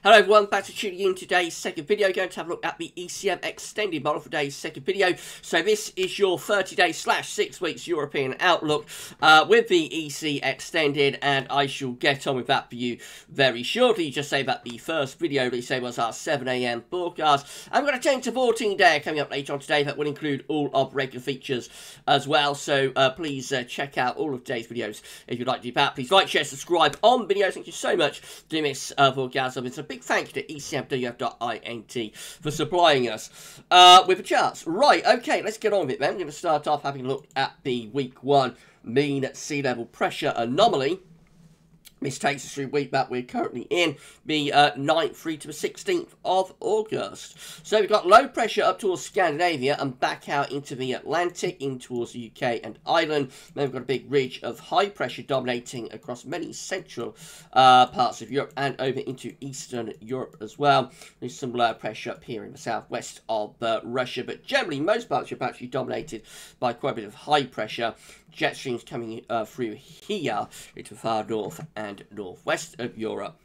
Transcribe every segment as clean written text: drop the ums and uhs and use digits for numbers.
Hello everyone, back to tuning in today's second video. Going to have a look at the ECM extended model for today's second video. So this is your 30-day / 6 weeks European outlook with the EC extended, and I shall get on with that for you very shortly. Just say that the first video we say was our 7 AM forecast. I'm going to change to 14-day coming up later on today. That will include all of regular features as well. So please check out all of today's videos if you'd like to do that. Please like, share, subscribe on videos. Thank you so much for doing this for GavsWeatherVids. A big thank you to ecmwf.int for supplying us with the charts. Right, okay, let's get on with it then. I'm going to start off having a look at the week 1 mean sea level pressure anomaly. This takes us through the week that we're currently in, the 9th through to the 16th of August. So we've got low pressure up towards Scandinavia and back out into the Atlantic, in towards the UK and Ireland. Then we've got a big ridge of high pressure dominating across many central parts of Europe and over into Eastern Europe as well. There's some low pressure up here in the southwest of Russia, but generally most parts of Europe are actually dominated by quite a bit of high pressure. Jet streams coming through here into the far north and northwest of Europe.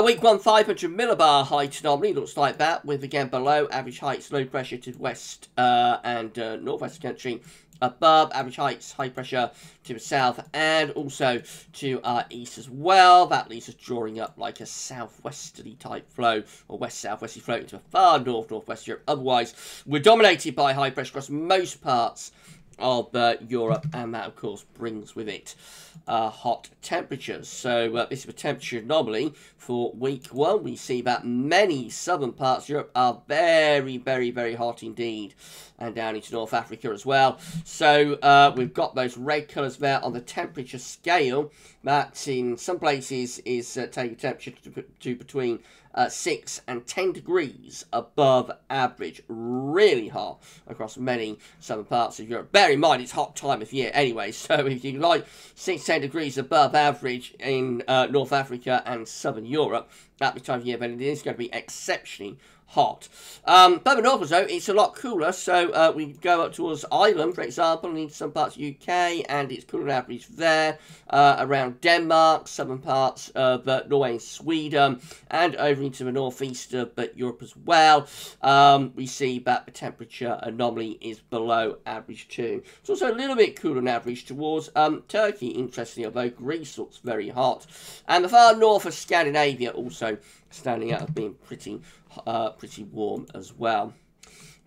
Week 1, 500 millibar height anomaly looks like that, with again below average heights, low pressure to the west and northwest of the country. Above average heights, high pressure to the south and also to our east as well. That leaves us drawing up like a southwesterly type flow, or west-southwesterly flow into the far northwest Europe. Otherwise, we're dominated by high pressure across most parts of Europe, and that of course brings with it hot temperatures. So this is a temperature anomaly for week 1. We see that many southern parts of Europe are very, very, very hot indeed, and down into North Africa as well. So we've got those red colours there on the temperature scale. That in some places is taking temperature to between 6 and 10 degrees above average. Really hot across many southern parts of Europe. Bear in mind, it's hot time of year anyway, so if you like 6 to 10 degrees above average in North Africa and southern Europe at the time of year, then it is going to be exceptionally hot. Further north, though, it's a lot cooler. So we go up towards Ireland, for example, and into some parts of the UK, and it's cooler than average there. Around Denmark, southern parts of Norway and Sweden, and over into the northeast of Europe as well. We see that the temperature anomaly is below average too. It's also a little bit cooler than average towards Turkey, interestingly, although Greece looks very hot. And the far north of Scandinavia also standing out as being pretty warm as well.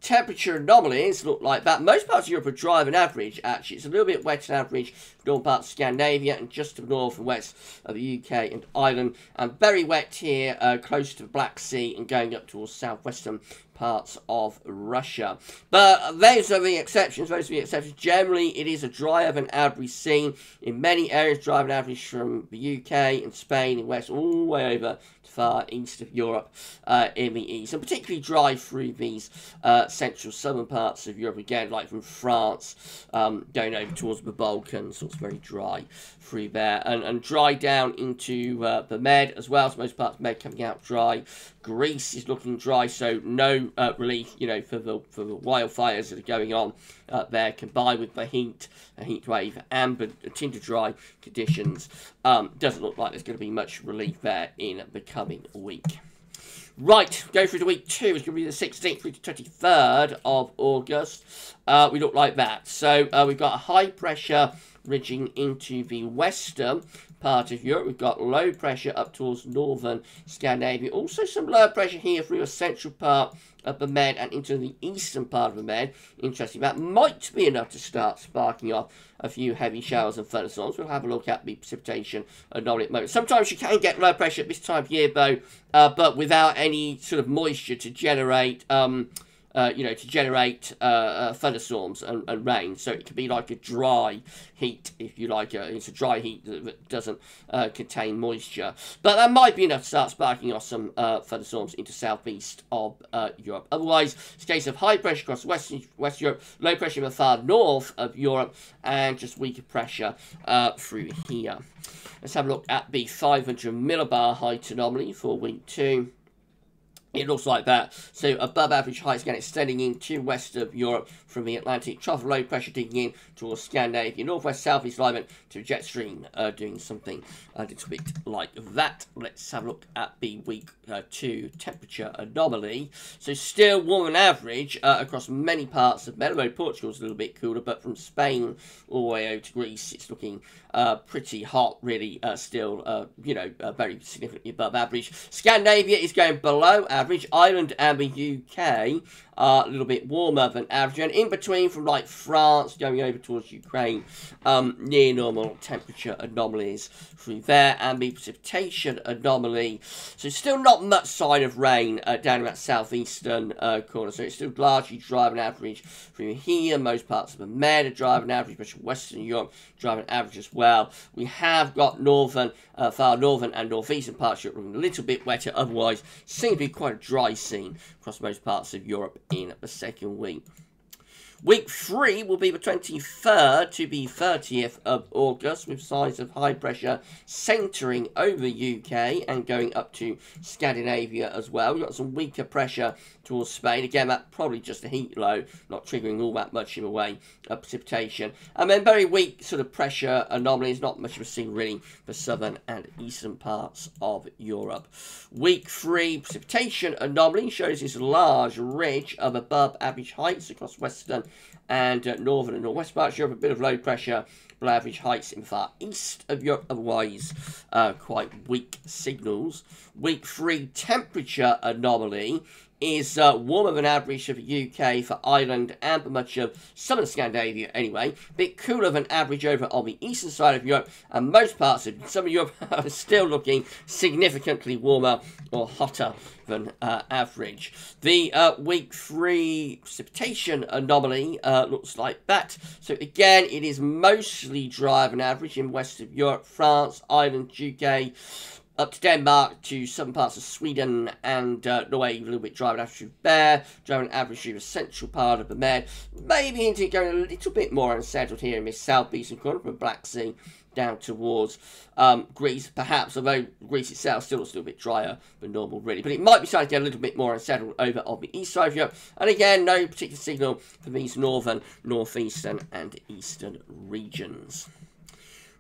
Temperature anomalies look like that. Most parts of Europe are drier than average, actually. It's a little bit wetter than average northern parts of Scandinavia and just to the north and west of the UK and Ireland. And very wet here, close to the Black Sea and going up towards southwestern parts of Russia. But those are the exceptions. Those are the exceptions. Generally, it is a drier than average scene. In many areas, drier than average from the UK and Spain and west all the way over to far east of Europe in the east. And particularly dry through these central southern parts of Europe, again, like from France, going over towards the Balkans. So it's very dry through there. And dry down into the Med as well. So most parts of Med coming out dry. Greece is looking dry, so no relief, you know, for the wildfires that are going on there, combined with the heat wave and the tinted dry conditions. Doesn't look like there's going to be much relief there in the coming week. Right, go through to week 2. It's going to be the 16th through to 23rd of August. We look like that. So we've got a high pressure ridging into the western part of Europe. We've got low pressure up towards northern Scandinavia. Also some low pressure here through a central part of the Med and into the eastern part of the Med. Interesting. That might be enough to start sparking off a few heavy showers and thunderstorms. We'll have a look at the precipitation anomaly at the moment. Sometimes you can get low pressure at this time of year, though, but without any sort of moisture to generate thunderstorms and rain. So it can be like a dry heat, if you like. It's a dry heat that doesn't contain moisture. But that might be enough to start sparking off some thunderstorms into southeast of Europe. Otherwise, it's a case of high pressure across West Europe, low pressure in the far north of Europe, and just weaker pressure through here. Let's have a look at the 500 millibar height anomaly for week 2. It looks like that. So above average heights again extending into west of Europe from the Atlantic. Trough low pressure digging in towards Scandinavia. Northwest southeast alignment to jet stream doing something a little bit like that. Let's have a look at the week 2 temperature anomaly. So still warmer than average across many parts of Mediterranean. Portugal's a little bit cooler, but from Spain all the way over to Greece, it's looking pretty hot, really. Still, you know, very significantly above average. Scandinavia is going below average. Ireland and the UK are a little bit warmer than average, and in between from like France going over towards Ukraine, near normal temperature anomalies through there, and the precipitation anomaly. So still not much sign of rain down in that southeastern corner, so it's still largely dry on average through here. Most parts of the Med are dry on average, especially Western Europe dry on average as well. We have got northern, far northern and northeastern parts of Europe looking a little bit wetter, otherwise seems to be quite a dry scene across most parts of Europe in the second week. Week 3 will be the 23rd to the 30th of August, with signs of high pressure centering over the UK and going up to Scandinavia as well. We've got some weaker pressure towards Spain. Again, that's probably just a heat low, not triggering all that much in the way of precipitation. And then very weak sort of pressure anomalies, not much of a scene really for southern and eastern parts of Europe. Week 3 precipitation anomaly shows this large ridge of above average heights across western and northern and northwest parts of Europe. A bit of low pressure below average heights in the far east of Europe, otherwise quite weak signals. Week 3 temperature anomaly is warmer than average for the UK, for Ireland and for much of southern Scandinavia anyway. A bit cooler than average over on the eastern side of Europe, and most parts of southern Europe are still looking significantly warmer or hotter than average. The week 3 precipitation anomaly looks like that. So again, it is mostly dry than average in west of Europe, France, Ireland, UK, up to Denmark, to southern parts of Sweden and Norway, a little bit dry on average through there, dry on average through the central part of the Med. Maybe into going a little bit more unsettled here in this southeastern corner from the Black Sea down towards Greece, perhaps, although Greece itself still looks a little bit drier than normal, really. But it might be starting to get a little bit more unsettled over on the east side of Europe. And again, no particular signal for these northern, northeastern and eastern regions.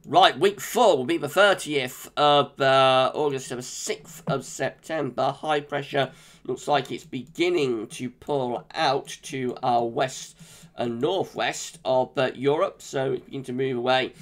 Right, week 4 will be the 30th of August to the 6th of September. High pressure looks like it's beginning to pull out to our west and northwest of Europe, so it's beginning to move away,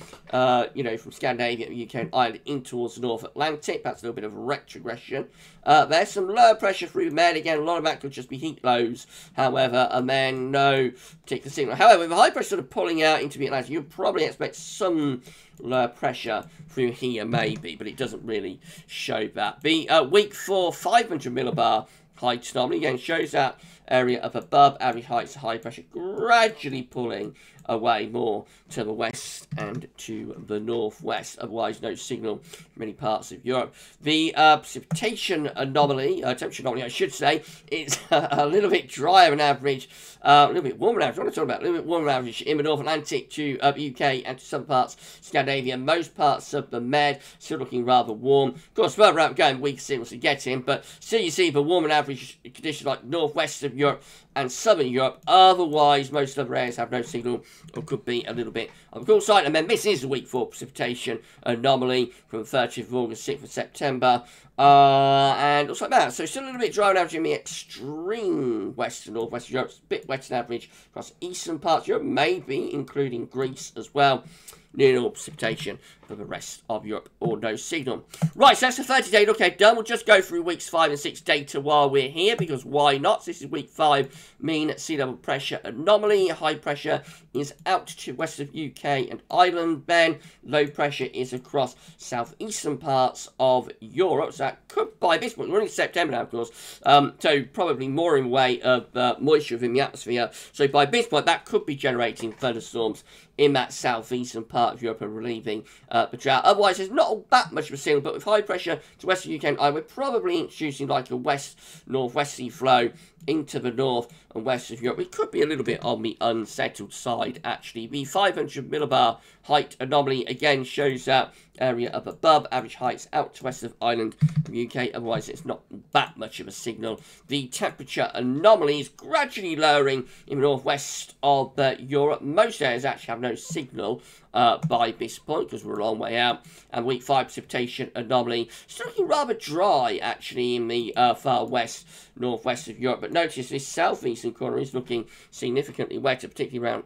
you know, from Scandinavia, the UK and Ireland in towards the North Atlantic. That's a little bit of retrogression. There's some lower pressure through Med. Again, a lot of that could just be heat lows, however, and then no particular signal. However, with the high pressure sort of pulling out into the Atlantic, you'd probably expect some lower pressure through here, maybe, but it doesn't really show that. The week 4 500 millibar height anomaly again shows that area of above average heights, high pressure gradually pulling away more to the west and to the northwest. Otherwise, no signal in many parts of Europe. The precipitation anomaly, temperature anomaly, I should say, is a little bit drier than average, a little bit warmer than average. What am I talking about? A little bit warmer than average in the North Atlantic to the UK and to some parts Scandinavia. Most parts of the Med still looking rather warm. Of course, further out going, weak signals to get in, but still you see the warmer than average conditions like northwest of Europe and southern Europe. Otherwise, most other areas have no signal or could be a little bit on the cool side. And then this is the week 4 precipitation anomaly from 30th of August, 6th of September. And looks like that. So still a little bit dry on average in the extreme west and northwest Europe. It's a bit wetter than average across eastern parts of Europe, maybe including Greece as well. Near normal precipitation for the rest of Europe, or no signal. Right, so that's the 30-day look ahead done. We'll just go through weeks 5 and 6 data while we're here, because why not? So this is week 5, mean sea level pressure anomaly. High pressure is out to west of UK and Ireland. Then low pressure is across southeastern parts of Europe. So that could, by this point, we're in September now, of course, so probably more in way of moisture within the atmosphere. So by this point, that could be generating thunderstorms in that southeastern part of Europe and relieving the drought. Otherwise, there's not that much of a signal, but with high pressure to western UK and Ireland, we're probably introducing like a west-northwesterly flow into the north and west of Europe. It could be a little bit on the unsettled side, actually. The 500 millibar height anomaly again shows that area of above average heights out to west of Ireland and the UK. otherwise it's not that much of a signal. The temperature anomaly is gradually lowering in the northwest of Europe. Most areas actually have no signal by this point because we're a long way out. And week 5 precipitation anomaly still looking rather dry actually in the far west, northwest of Europe. But notice this southeastern corner is looking significantly wetter, particularly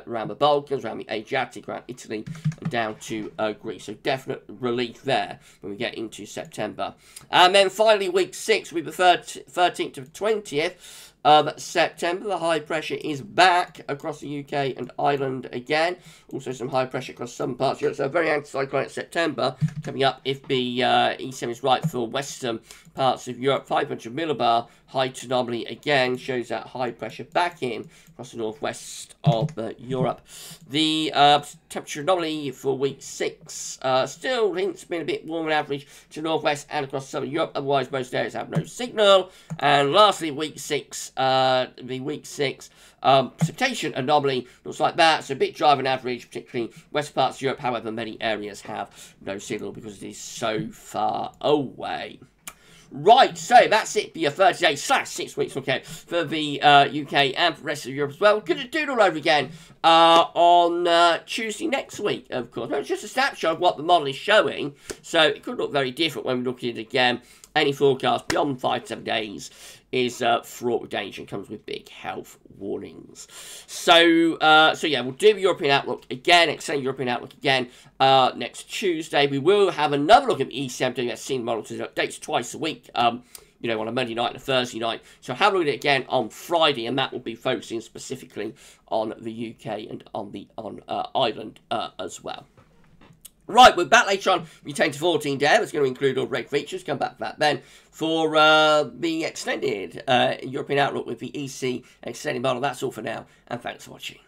around the Balkans, around the Adriatic, around Italy, and down to Greece. So definite relief there when we get into September. And then finally, week 6, week the 13th to 20th. September, the high pressure is back across the UK and Ireland again. Also some high pressure across some parts of Europe. So a very anticyclonic September coming up if the ECM is right for western parts of Europe. 500 millibar height anomaly again shows that high pressure back in across the northwest of Europe. The temperature anomaly for week 6 still hints been a bit warmer than average to northwest and across southern Europe. Otherwise, most areas have no signal. And lastly, week 6, the week 6 precipitation anomaly looks like that. So a bit drier than average, particularly west parts of Europe. However, many areas have no signal because it is so far away. Right, so that's it for your 30 days / 6 weeks look for the UK and for the rest of Europe as well. We're going to do it all over again on Tuesday next week, of course. It's just a snapshot of what the model is showing, so it could look very different when we look at it again. Any forecast beyond 5 to 7 days is fraught with danger and comes with big health warnings. So yeah, we'll do the European outlook again, extended European outlook again next Tuesday. We will have another look at the ECM doing that scene model to updates twice a week. You know, on a Monday night and a Thursday night. So have a look at it again on Friday, and that will be focusing specifically on the UK and on Ireland as well. Right, we're back later on with 10 to 14 day. That's going to include all red features. Come back to that then for the extended European outlook with the EC extended model. That's all for now, and thanks for watching.